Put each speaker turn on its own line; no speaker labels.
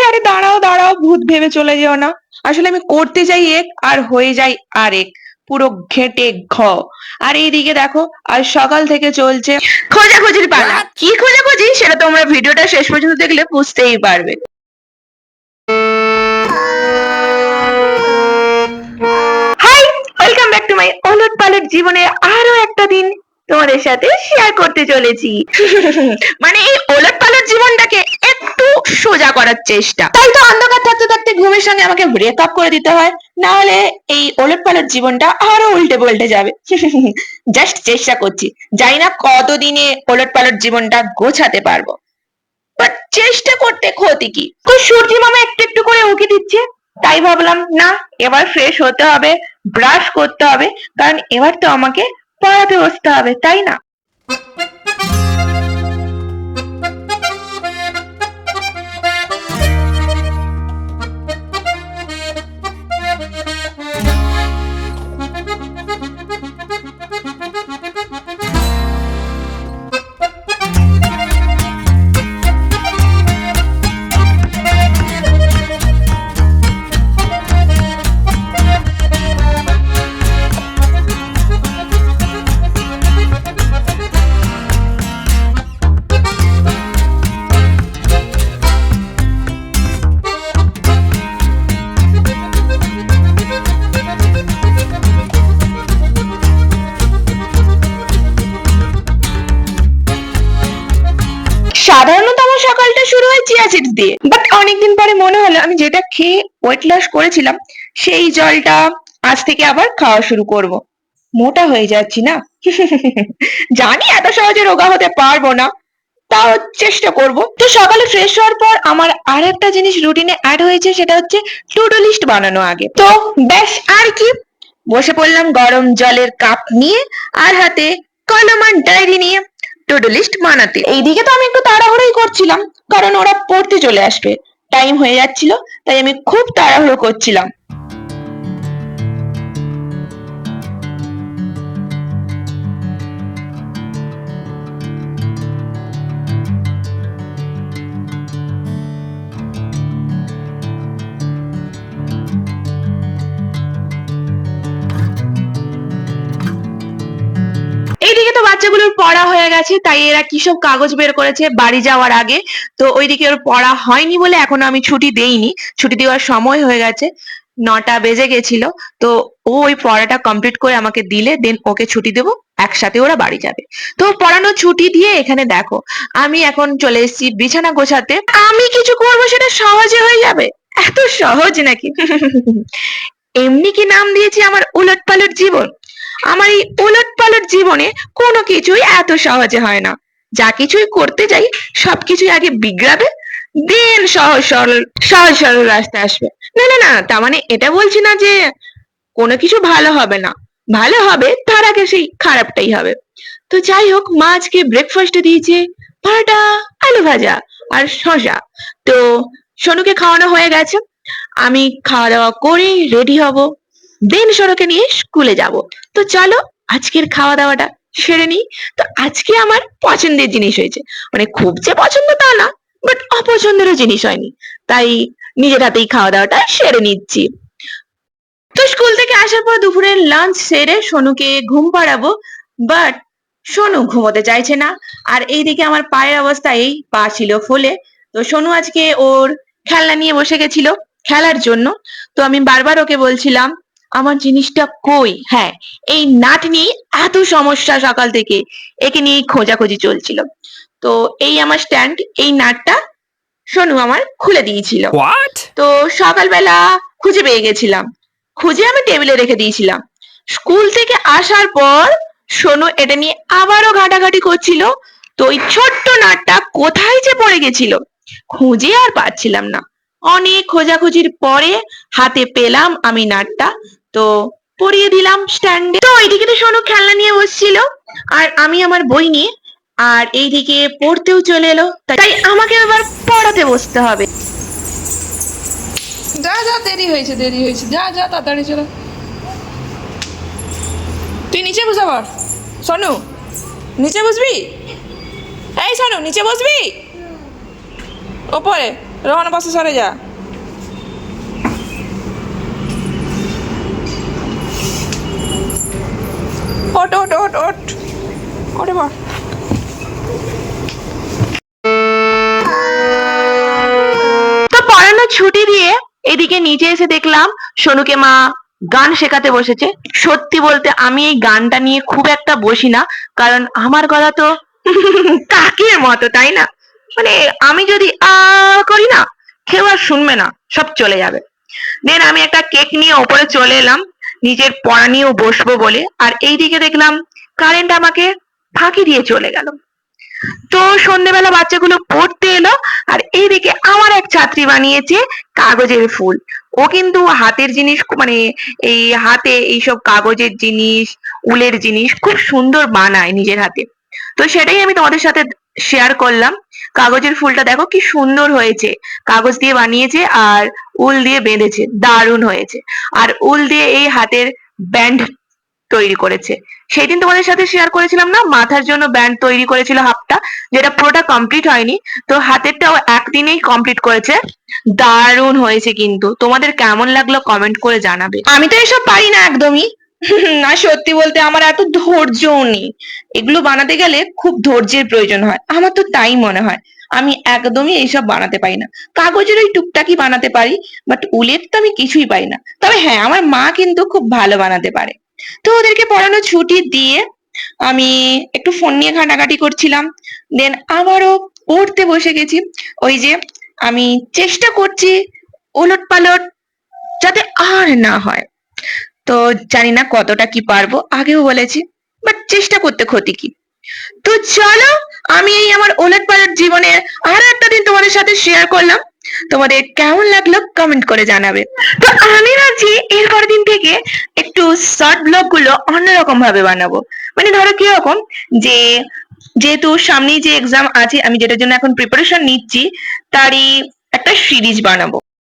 আরে দাঁড়াও দাঁড়াও, ভূত ভেবে চলে যেও না। আসলে আমি করতে যাই এক আর হয়ে যাই আরেক, পুরো ঘেঁটে ঘ। আর এইদিকে দেখো, আজ সকাল থেকে চলছে খোঁজাখুঁজির পালা। কি খোঁজাখুঁজি সেটা তোমরা ভিডিওটা শেষ পর্যন্ত দেখলে বুঝতেই পারবে। Hi, welcome back to my ওলট পালট জীবনের আরো একটা দিন তোমাদের সাথে শেয়ার করতে চলেছি। মানে এই ওলট পালট জীবনটাকে একটু সোজা করার চেষ্টা। তাই তো অন্ধকার থাকতে থাকতে ঘুমের সঙ্গে আমাকে ব্রেকআপ করে দিতে হয়, না হলে এই ওলট পালট জীবনটা আরো উল্টে পাল্টে যাবে। জাস্ট চেষ্টা করছি, জানি না কতদিনে ওলট পালট জীবনটা গোছাতে পারবো, বাট চেষ্টা করতে ক্ষতি কি। সূর্যি মামা একটু একটু করে উকি দিচ্ছে, তাই ভাবলাম না, এবার ফ্রেশ হতে হবে, ব্রাশ করতে হবে, কারণ এবার তো আমাকে পড়াতে বসতে হবে, তাই না? সাধারণত আমার সকালটা শুরু হয় চিয়া সিডস দিয়ে, বাট অনেকদিন পরে মনে হলো আমি যেটা খেয়ে ওয়েট লস করেছিলাম সেই জলটা আজ থেকে আবার খাওয়া শুরু করব। মোটা হয়ে যাচ্ছি না? জানি এত সহজে রোগা হতে পারবো না, তাও চেষ্টা করব। তো সকালে ফ্রেশ হওয়ার পর আমার আর একটা জিনিস রুটিনে অ্যাড হয়েছে, সেটা হচ্ছে টু ডু লিস্ট বানানো আগে। তো ব্যাস আর কি, বসে পড়লাম গরম জলের কাপ নিয়ে আর হাতে কলম আর ডায়েরি নিয়ে টু ডু লিস্ট বানাতে। এইদিকে তো আমি একটু তাড়াহুড়োই করছিলাম, কারণ ওরা পড়তে চলে আসবে, টাইম হয়ে যাচ্ছিল, তাই আমি খুব তাড়াহুড়ো করছিলাম। এইদিকে তো বাচ্চাগুলোর পড়া হয়ে গেছে, তাই এরা কি সব কাগজ বের করেছে বাড়ি যাওয়ার আগে। তো ওইদিকে ওর পড়া হয়নি বলে এখনো আমি ছুটি দেইনি, ছুটি দেওয়ার সময় হয়ে গেছে, 9টা বেজে গেছিল। তো ও ওই পড়াটা কমপ্লিট করে আমাকে দিলে দেন ওকে ছুটি দেবো, একসাথে ওরা বাড়ি যাবে। তো পড়ানো ছুটি দিয়ে এখানে দেখো আমি এখন চলে এসেছি বিছানা গোছাতে। আমি কিছু করবো সেটা সহজে হয়ে যাবে, এত সহজ নাকি? এমনি কি নাম দিয়েছি আমার উলট পালট জীবন। আমার এই উলট পালট জীবনে কোনো কিছুই এত সহজে হয় না। যা কিছুই করতে যাই সবকিছুই আগে বিগড়াবে, দেন সহজ সরল রাস্তা আসবে। না না না, তার মানে এটা বলছি না যে কোনো কিছু ভালো হবে না, ভালো হবে, তার আগে সেই খারাপটাই হবে। তো যাই হোক, মা আজকে ব্রেকফাস্টে দিয়েছে পরোটা, আলু ভাজা আর শসা। তো সোনুকে খাওয়ানো হয়ে গেছে, আমি খাওয়া দাওয়া করে রেডি হব, দেন সোনুকে নিয়ে স্কুলে যাব। তো চলো আজকের খাওয়া দাওয়াটা সেরে নিই। তো আজকে আমার পছন্দের জিনিস হয়েছে, মানে খুব যে পছন্দ তা না, বাট অপছন্দেরও জিনিস হয়নি, তাই নিজের হাতেই খাওয়া দাওয়াটা সেরে নিচ্ছি। তো স্কুল থেকে আসার পর দুপুরের লাঞ্চ সেরে সোনুকে ঘুম পাড়াবো, বাট সোনু ঘুমোতে চাইছে না। আর এইদিকে আমার পায়ের অবস্থা, এই পা ছিল ফোলে। তো সোনু আজকে ওর খেলনা নিয়ে বসে গেছিল খেলার জন্য। তো আমি বারবার ওকে বলছিলাম আমার জিনিসটা কই। হ্যাঁ, এই নাট নিয়ে এত সমস্যা সকাল থেকে, একে নিয়ে খোঁজাখুঁজি চলছিল। তো এই আমার স্ট্যান্ড, এই নাটটা সোনু আমার খুলে দিয়েছিল।
What?
তো সকালবেলা খুঁজে পেয়ে গেছিলাম, খুঁজে আমি টেবিলে রেখে দিয়েছিলাম। স্কুল থেকে আসার পর সোনু এটা নিয়ে আবারও ঘাটাঘাটি করছিল। তো ওই ছোট্ট নাটটা কোথায় যে পড়ে গেছিল, খুঁজে আর পাচ্ছিলাম না। অনেক খোঁজাখুঁজির পরে হাতে পেলাম আমি নাটটা, তো পরিয়ে দিলাম স্ট্যান্ডে। তো এইদিকে তো সোনু খেলনা নিয়ে বসছিল আর আমি আমার বই নিয়ে, আর এইদিকে পড়তেও চলে এলো, তাই আমাকে এবার পড়াতে বসতে হবে।
যা যা, দেরি হয়েছে দেরি হয়েছে, যা যা তাড়াতাড়ি চলো। তুই নিচে বসে আবার, সোনু নিচে বসবি, এই সোনু নিচে বসবি, ওপরে রোহন পাশে সরে যা। ওট ওট ওট ওট ওটে বল।
তো পড়ানো ছুটি দিয়ে এদিকে নিচে এসে দেখলাম সোনুকে মা গান শেখাতে বসেছে। সত্যি বলতে আমি এই গানটা নিয়ে খুব একটা বসি না, কারণ আমার গলা তো কাকের মতো, তাই না? মানে আমি যদি করি না, কেউ আর শুনবে না, সব চলে যাবে। দেন আমি একটা কেক নিয়ে ওপরে চলে এলাম নিজের পড়া নিয়েও বসবো বলে, আর এইদিকে দেখলাম কারেন্ট আমাকে ফাঁকি দিয়ে চলে গেল। তো সন্ধ্যেবেলা বাচ্চাগুলো পড়তে এলো, আর এইদিকে আমার এক ছাত্রী বানিয়েছে কাগজের ফুল। ও কিন্তু হাতের জিনিস মানে এই হাতে এইসব কাগজের জিনিস, উলের জিনিস খুব সুন্দর বানায় নিজের হাতে। তো সেটাই আমি তোমাদের সাথে শেয়ার করলাম। কাগজের ফুলটা দেখো কি সুন্দর হয়েছে, কাগজ দিয়ে বানিয়েছে আর উল দিয়ে বেঁধেছে, দারুণ হয়েছে। আর উল দিয়ে এই হাতের ব্যান্ড তৈরি করেছে। সেদিন তোমাদের সাথে শেয়ার করেছিলাম না, মাথার জন্য ব্যান্ড তৈরি করেছিল হাফটা, যেটা পুরোটা কমপ্লিট হয়নি। তো হাতেরটাও একদিনেই কমপ্লিট করেছে। দারুণ হয়েছে কিন্তু। তোমাদের কেমন লাগলো কমেন্ট করে জানাবে। আমি তো এসব পারি না একদমই। না, সত্যি বলতে আমার এত ধৈর্যও নেই। এগুলো বানাতে গেলে খুব ধৈর্যের প্রয়োজন হয়, আমার তো তাই মনে হয়। আমি একদমই এইসব বানাতে পারি না। কাগজের ওই টুকটাকি বানাতে পারি, বাট উলের তো আমি কিছুই পারি না। তবে হ্যাঁ, আমার মা কিন্তু খুব ভালো বানাতে পারে। তো ওদেরকে পড়ানো ছুটি দিয়ে আমি একটু ফোন নিয়ে ঘাটাঘাটি করছিলাম। দেন আবারও পড়তে বসে গেছি। ওই যে আমি চেষ্টা করছি ওলট পালট যাতে আর না হয়। তো জানি না কতটা কি পারবো, আগেও বলেছি, বাট চেষ্টা করতে ক্ষতি কি। তো চলো, আমি এই আমার ওলট পালট জীবনের আরো একটা দিন তোমাদের সাথে শেয়ার করলাম। তোমাদের কেমন লাগলো কমেন্ট করে জানাবে। তো আমি ভাবছি এর পরের দিন থেকে একটু শর্ট ব্লগ গুলো অন্যরকম ভাবে বানাবো। মানে ধরো কিরকম, যে যেহেতু সামনেই যে এক্সাম আছে, আমি যেটার জন্য এখন প্রিপারেশন নিচ্ছি, তারই একটা সিরিজ বানাবো।